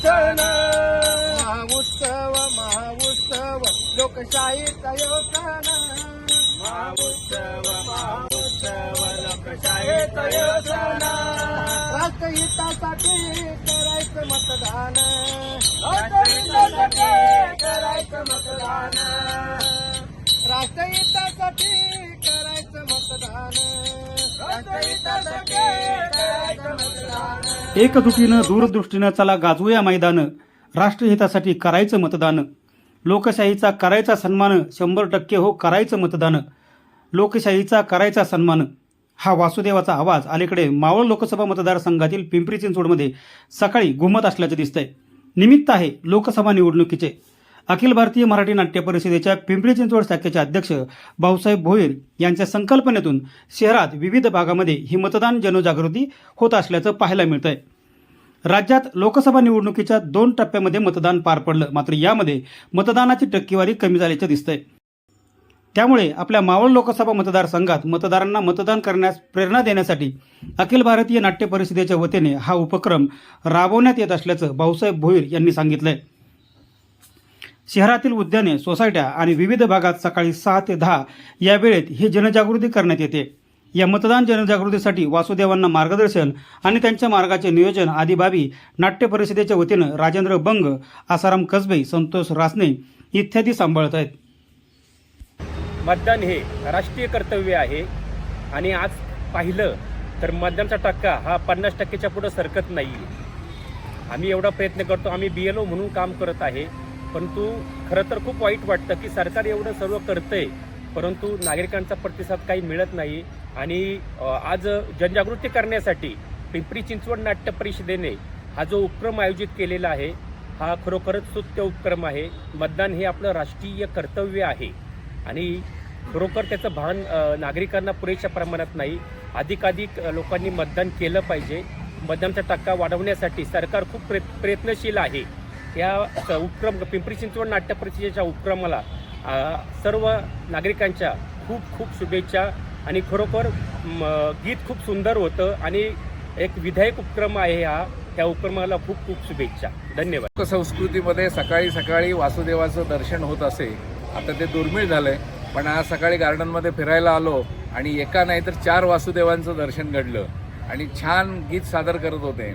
सण महाउत्सव महाउत्सव लोकशाहीचा यो सण महाउत्सव महाउत्सव लोकशाहीचा यो सण राष्ट्रहितासाठी करायचं मतदान राष्ट्रहितासाठी करायचं मतदान राष्ट्रहितासाठी करायचं मतदान राष्ट्रहितासाठी करायचं मतदान एकजुटीनं दूरदृष्टीनं चला गाजवूया मैदान राष्ट्रहितासाठी करायचं मतदान लोकशाहीचा करायचा सन्मान 100% हो करायचं मतदान लोकशाहीचा करायचा सन्मान हा वासुदेवाचा आवाज अलीकडे मावळ लोकसभा मतदारसंघातील पिंपरी चिंचवडमध्ये सकाळी घुमत असल्याचे दिसतंय. निमित्त आहे लोकसभा निवडणुकीचे. अखिल भारतीय मराठी नाट्य परिषदेच्या पिंपरी चिंचवड शाखेचे अध्यक्ष भाऊसाहेब भोईर यांच्या संकल्पनेतून शहरात विविध भागामध्ये ही मतदान जनजागृती होत असल्याचं पाहायला मिळतंय. राज्यात लोकसभा निवडणुकीच्या 2 टप्प्यामध्ये मतदान पार पडलं, मात्र यामध्ये मतदानाची टक्केवारी कमी झाल्याचं दिसतंय. त्यामुळे आपल्या मावळ लोकसभा मतदारसंघात मतदारांना मतदान करण्यास प्रेरणा देण्यासाठी अखिल भारतीय नाट्य परिषदेच्या वतीने हा उपक्रम राबवण्यात येत असल्याचं भाऊसाहेब भोईर यांनी सांगितलंय. शहरातील उद्याने, सोसायट्या आणि विविध भागात सकाळी 6 ते 10 या वेळेत ही जनजागृती करण्यात येते. या मतदान जनजागृतीसाठी वासुदेवांना मार्गदर्शन आणि त्यांच्या मार्गाचे नियोजन आदी बाबी नाट्य परिषदेच्या वतीनं राजेंद्र बंग, आसाराम कसबे, संतोष रासने इत्यादी सांभाळत आहेत. मतदान हे राष्ट्रीय कर्तव्य आहे आणि आज पाहिलं तर मतदानाचा टक्का हा 50%च्या पुढे सरकत नाही. आम्ही एवढा प्रयत्न करतो, आम्ही BLO म्हणून काम करत आहे, परंतु खरं तर खूप वाईट वाटतं की सरकार एवढं सर्व करतंय परंतु नागरिकांचा प्रतिसाद काही मिळत नाही. आणि आज जनजागृती करण्यासाठी पिंपरी चिंचवड नाट्य परिषदेने हा जो उपक्रम आयोजित केलेला आहे हा खरोखरच स्तुत्य उपक्रम आहे. मतदान हे आपलं राष्ट्रीय कर्तव्य आहे आणि खरोखर त्याचं भान नागरिकांना पुरेशा प्रमाणात नाही. अधिकाधिक लोकांनी मतदान केलं पाहिजे. मतदानाचा टक्का वाढवण्यासाठी सरकार खूप प्रयत्नशील आहे. या उपक्रम पिंपरी चिंचवड नाट्य परिषदेच्या उपक्रमाला सर्व नागरिकांच्या खूप खूप शुभेच्छा. आणि खरोखर गीत खूप सुंदर होतं आणि एक विधायक उपक्रम आहे हा. त्या उपक्रमाला खूप खूप शुभेच्छा. धन्यवाद. संस्कृतीमध्ये सकाळी सकाळी वासुदेवाचं दर्शन होत असे, आता ते दुर्मिळ झालंय. पण आज सकाळी गार्डनमध्ये फिरायला आलो आणि एका नाही तर 4 वासुदेवांचं दर्शन घडलं आणि छान गीत सादर करत होते.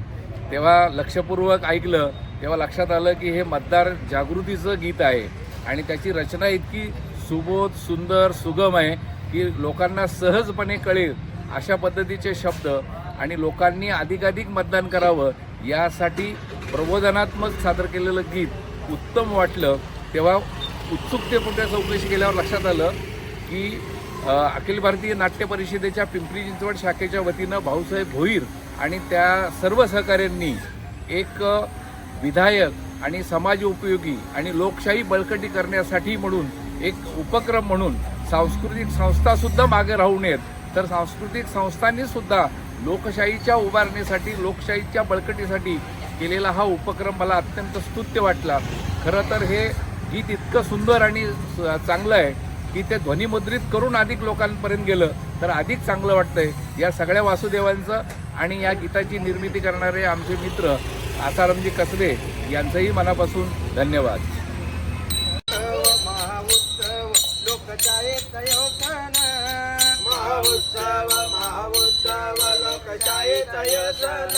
तेव्हा लक्षपूर्वक ऐकलं तेव्हा लक्षात आलं की हे मतदार जागृतीचं गीत आहे आणि त्याची रचना इतकी सुबोध, सुंदर, सुगम आहे की लोकांना सहजपणे कळेल अशा पद्धतीचे शब्द आणि लोकांनी अधिकाधिक मतदान करावं यासाठी प्रबोधनात्मक सादर केलेलं गीत उत्तम वाटलं. तेव्हा उत्सुकतेपोटी चौकशी केल्यावर लक्षात आलं की अखिल भारतीय नाट्य परिषदेच्या पिंपरी चिंचवड शाखेच्या वतीनं भाऊसाहेब भोईर आणि त्या सर्व सहकाऱ्यांनी एक विधायक आणि समाज उपयोगी आणि लोकशाही बळकटी करण्यासाठी म्हणून एक उपक्रम म्हणून सांस्कृतिक संस्थासुद्धा मागे राहू नयेत, तर सांस्कृतिक संस्थांनीसुद्धा लोकशाहीच्या उभारणीसाठी, लोकशाहीच्या बळकटीसाठी केलेला हा उपक्रम मला अत्यंत स्तुत्य वाटला. खरं तर हे गीत इतकं सुंदर आणि चांगलं आहे की ते ध्वनिमुद्रित करून अधिक लोकांपर्यंत गेलं तर अधिक चांगलं वाटतंय. या सगळ्या वासुदेवांचं आणि या गीताची निर्मिती करणारे आमचे मित्र आसारामजी कसबे यांचंही मनापासून धन्यवाद. महाउत्सव लोकशाहीचा यो सण महाउत्सव महाउत्सव लोकशाहीचा यो सण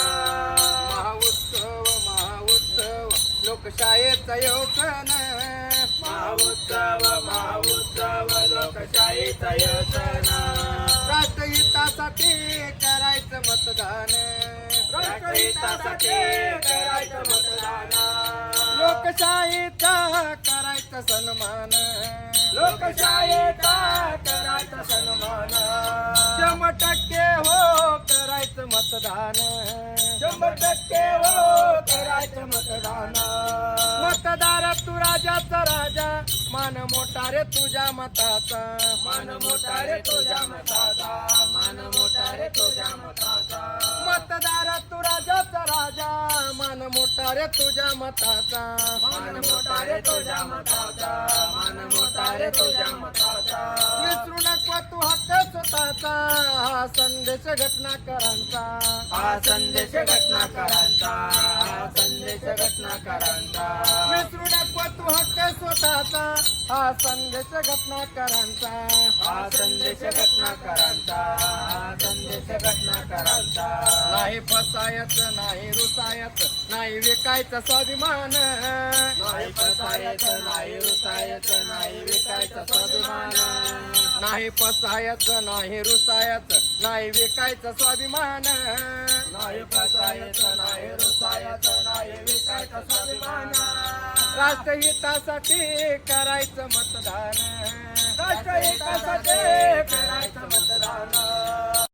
महाउत्सव महाउत्सव लोकशाहीचा यो सण महाउत्सव महाउत्सव लोकशाहीचा यो सण राष्ट्रहितासाठी करायचं मतदान राष्ट्रहितासाठी करायचं मतदान लोकशाहीचा करायचा सन्मान लोकशाहीचा करायचा सन्मान 100% हो करायचं मतदान 100% हो करायचं मतदान मतदार तू राजाचा राजा मान मोठा रे तुझ्या मताचा, मान मोठा रे तुझ्या मताचा, मान मोठा रे तुझ्या मताचा. मतदार तू राजाचा राजा, मान मोठा रे तुझ्या मताचा, मान मोठा रे तुझ्या मताचा, मान मोठा रे तुझ्या मताचा. विसरू नको तू हक्क स्वतःचा, हा संदेश घटनाकारांचा, हा संदेश घटनाकारांचा, हा संदेश घटनाकारांचा. विसरू नको तू हक्क स्वतःचा, हा संदेश घटनाकारांचा, हा संदेश घटनाकारांचा, हा संदेश घटनाकारांचा. नाही फसायचं नाही रुसायचं नाही विकायचं स्वाभिमान, नाही फसायचं नाही रुसायचं नाही विकायचं स्वाभिमान, नाही फसायचं नाही रुसायचं नाही विकायचं स्वाभिमान, नाही फसायचं नाही रुसायचं नाही विकायचं स्वाभिमान. राष्ट्रहितासाठी करायचं मतदान, राष्ट्रहितासाठी करायचं मतदान.